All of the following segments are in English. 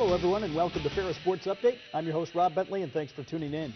Hello, everyone, and welcome to Ferris Sports Update. I'm your host, Rob Bentley, and thanks for tuning in.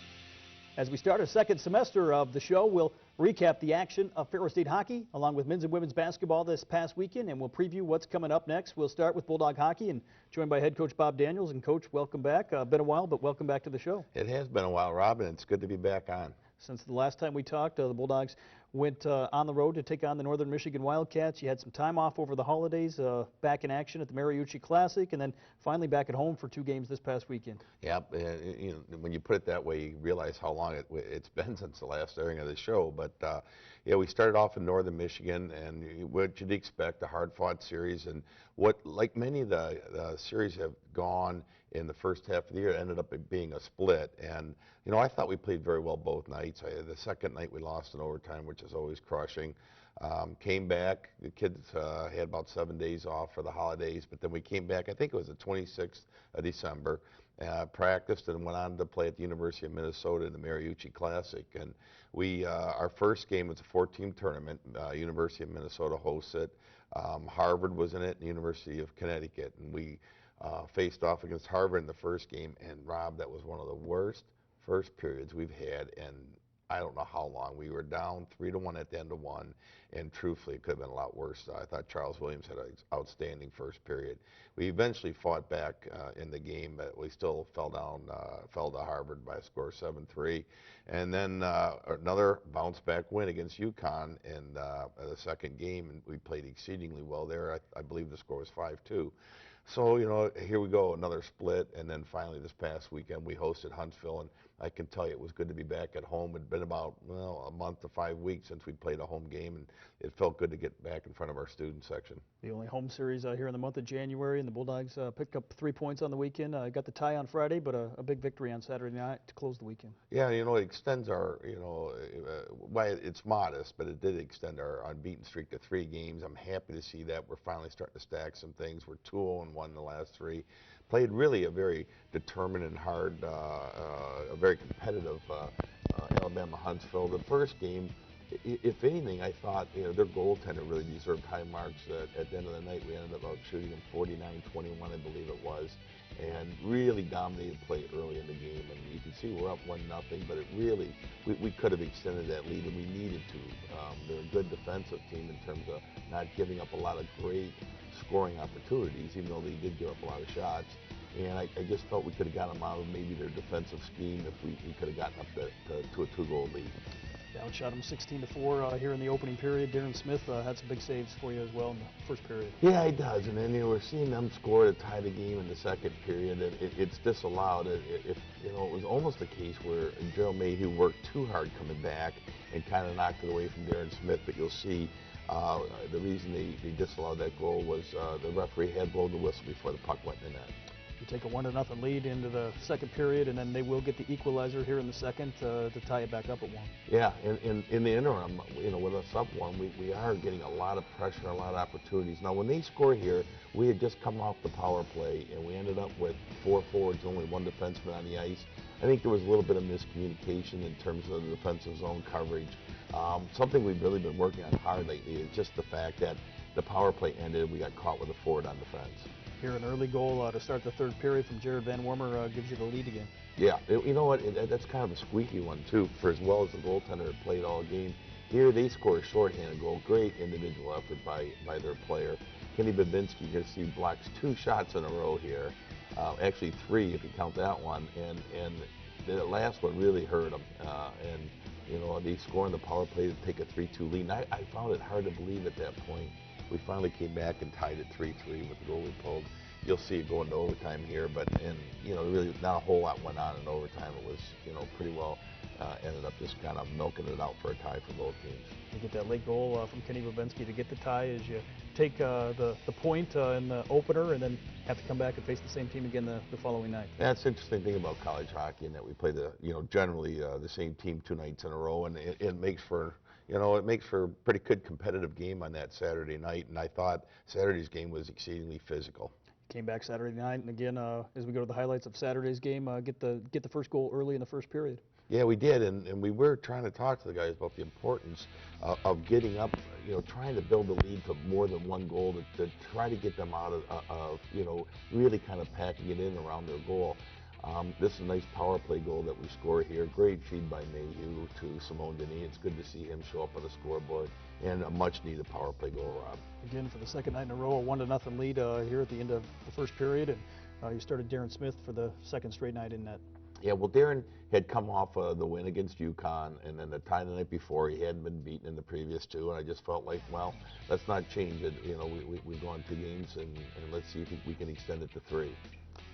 As we start our second semester of the show, we'll recap the action of Ferris State hockey, along with men's and women's basketball this past weekend, and we'll preview what's coming up next. We'll start with Bulldog hockey, and joined by head coach Bob Daniels. And, Coach, welcome back. Been a while, but welcome back to the show. It has been a while, Rob, and it's good to be back on. Since the last time we talked, the Bulldogs went on the road to take on the Northern Michigan Wildcats. You had some time off over the holidays, back in action at the Mariucci Classic, and then finally back at home for 2 games this past weekend. Yep, when you put it that way, you realize how long it's been since the last airing of the show. But yeah, we started off in Northern Michigan, and what you'd expect, a hard-fought series, and what, like many of the series have gone in the first half of the year, it ended up being a split. And I thought we played very well both nights. The second night we lost in overtime, which is always crushing. Came back. The kids had about 7 days off for the holidays, but then we came back. I think it was the 26th of December. Practiced and went on to play at the University of Minnesota in the Mariucci Classic. And our first game was a 4-team tournament. University of Minnesota hosts it. Harvard was in it, and the University of Connecticut, and we faced off against Harvard in the first game. And Rob, that was one of the worst first periods we've had in I don't know how long. We were down 3-1 at the end of one, and truthfully, it could have been a lot worse. I thought Charles Williams had an outstanding first period. We eventually fought back in the game, but we still fell to Harvard by a score of 7-3. And then another bounce-back win against UConn in the second game, and we played exceedingly well there. I believe the score was 5-2. So, here we go, another split, and then finally this past weekend we hosted Huntsville, and I can tell you it was good to be back at home. It had been about, a month to 5 weeks since we played a home game, and it felt good to get back in front of our student section. The only home series here in the month of January, and the Bulldogs picked up 3 points on the weekend. Got the tie on Friday, but a big victory on Saturday night to close the weekend. Yeah, it extends our, it's modest, but it did extend our unbeaten streak to 3 games. I'm happy to see that. We're finally starting to stack some things. We're 2-0-1 in the last 3. Played really a very determined and hard, a very competitive Alabama-Huntsville. The first game, if anything, I thought their goaltender really deserved high marks. At the end of the night, we ended up shooting them 49-21, I believe it was, and really dominated play early in the game. And you can see we're up 1-0, but it really, we could have extended that lead, and we needed to. They're a good defensive team in terms of not giving up a lot of great scoring opportunities, even though they did give up a lot of shots. And I just felt we could have gotten them out of maybe their defensive scheme if we could have gotten up to a 2-goal lead. Outshot them 16-4 here in the opening period. Darren Smith had some big saves for you as well in the first period. Yeah, he does. And then we're seeing them score to tie the game in the second period. And it's disallowed. It was almost a case where Gerald Mayhew worked too hard coming back and kind of knocked it away from Darren Smith. But you'll see the reason they disallowed that goal was the referee had blown the whistle before the puck went in the net. You take a 1-0 lead into the second period, and then they will get the equalizer here in the second to tie it back up at 1. Yeah, in the interim, with us up 1, we are getting a lot of pressure, a lot of opportunities. Now, when they score here, we had just come off the power play, and we ended up with 4 forwards, only 1 defenseman on the ice. I think there was a little bit of miscommunication in terms of the defensive zone coverage. Something we've really been working on hard lately is just the fact that the power play ended, we got caught with a forward on defense. Here, an early goal to start the third period from Jared Van Wormer gives you the lead again. Yeah, you know what? That's kind of a squeaky one, too, for as well as the goaltender had played all game. Here, they score a shorthanded goal. Great individual effort by their player. Kenny Babinski, you're going to see, blocks 2 shots in a row here. Actually, 3 if you count that one. And the last one really hurt them. They score in the power play to take a 3-2 lead. And I found it hard to believe at that point. We finally came back and tied it 3-3 with the goal we pulled. You'll see it go into overtime here, but really not a whole lot went on in overtime. It was pretty well ended up just kind of milking it out for a tie for both teams. You get that late goal from Kenny Babinski to get the tie as you take the point in the opener and then have to come back and face the same team again the following night. That's the interesting thing about college hockey, in that we play generally the same team 2 nights in a row, and it makes for it makes for a pretty good competitive game on that Saturday night, and I thought Saturday's game was exceedingly physical. Came back Saturday night, and again, as we go to the highlights of Saturday's game, get the first goal early in the first period. Yeah, we did, and we were trying to talk to the guys about the importance of getting up, trying to build a lead to more than one goal to try to get them out of really kind of packing it in around their goal. This is a nice power play goal that we score here. Great feed by Mayhew to Simone Denis. It's good to see him show up on the scoreboard, and a much-needed power play goal, Rob. Again, for the second night in a row, a 1-0 lead here at the end of the first period, and you started Darren Smith for the second straight night in net. Yeah, well, Darren had come off the win against UConn, and then the tie the night before, he hadn't been beaten in the previous two, and I just felt like, well, let's not change it. We've gone 2 games, and let's see if we can extend it to 3.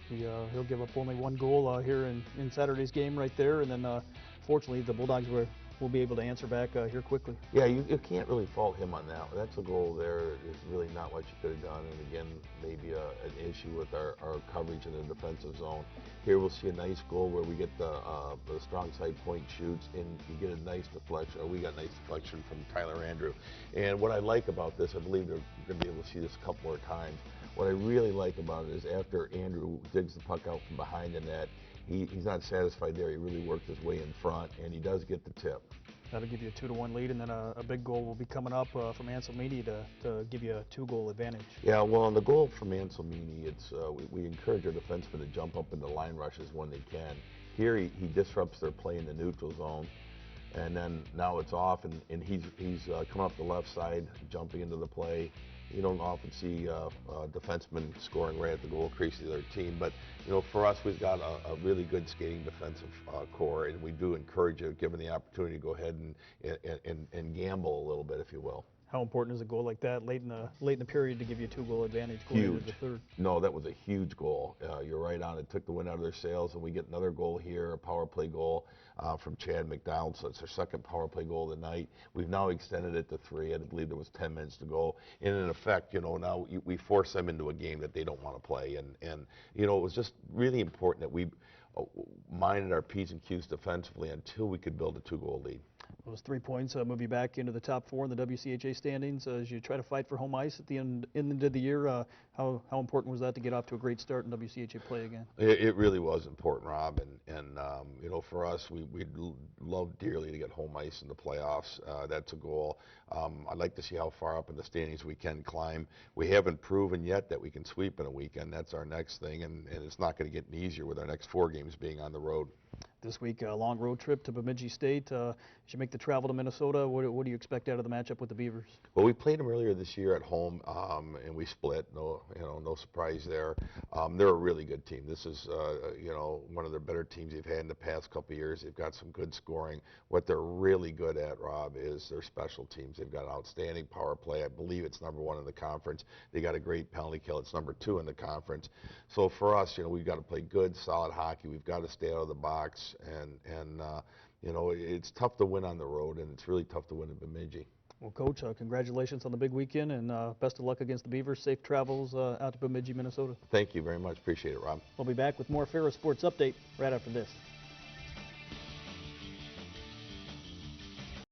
He'll give up only 1 goal here in Saturday's game right there, and then fortunately the Bulldogs will be able to answer back here quickly. Yeah, you can't really fault him on that. That's a goal there. Is really not what you could have done, and again, maybe an issue with our coverage in the defensive zone. Here we'll see a nice goal where we get the strong side point shoots, and you get a nice deflection, or we got nice deflection from Tyler Andrew. And what I like about this, I believe they're going to be able to see this a couple more times. What I really like about it is after Andrew digs the puck out from behind the net, he's not satisfied there. He really worked his way in front, and he does get the tip. That'll give you a 2-1 lead, and then a big goal will be coming up from Anselmini to give you a 2-goal advantage. Yeah, well, on the goal from Anselmini, it's we encourage our defensemen to jump up into line rushes when they can. Here he disrupts their play in the neutral zone, and then now it's off, and he's coming up the left side, jumping into the play. You don't often see defensemen scoring right at the goal crease of their team, but for us, we've got a really good skating defensive core, and we do encourage you, given the opportunity, to go ahead and gamble a little bit, if you will. How important is a goal like that late in the period to give you a 2-goal advantage going into the third? No, that was a huge goal. You're right on. It took the wind out of their sails, and we get another goal here, a power play goal from Chad McDonald. So it's our second power play goal of the night. We've now extended it to 3. I believe there was 10 minutes to go. And in effect, now we force them into a game that they don't want to play. And it was just really important that we minded our P's and Q's defensively until we could build a 2-goal lead. Those 3 points move you back into the top 4 in the WCHA standings as you try to fight for home ice at the end of the year. How important was that to get off to a great start in WCHA play again? It really was important, Rob, and for us, we'd love dearly to get home ice in the playoffs. That's a goal. I'd like to see how far up in the standings we can climb. We haven't proven yet that we can sweep in a weekend. That's our next thing, and it's not going to get any easier with our next 4 games being on the road. This week, a long road trip to Bemidji State. As you make the travel to Minnesota, what do you expect out of the matchup with the Beavers? Well, we played them earlier this year at home, and we split. No surprise there. They're a really good team. This is, one of the better teams they've had in the past couple of years. They've got some good scoring. What they're really good at, Rob, is their special teams. They've got an outstanding power play. I believe it's #1 in the conference. They got a great penalty kill. It's #2 in the conference. So for us, we've got to play good, solid hockey. We've got to stay out of the box. And it's tough to win on the road, and it's really tough to win in Bemidji. Well, Coach, congratulations on the big weekend, and best of luck against the Beavers. Safe travels out to Bemidji, Minnesota. Thank you very much. Appreciate it, Rob. We'll be back with more Ferris Sports Update right after this.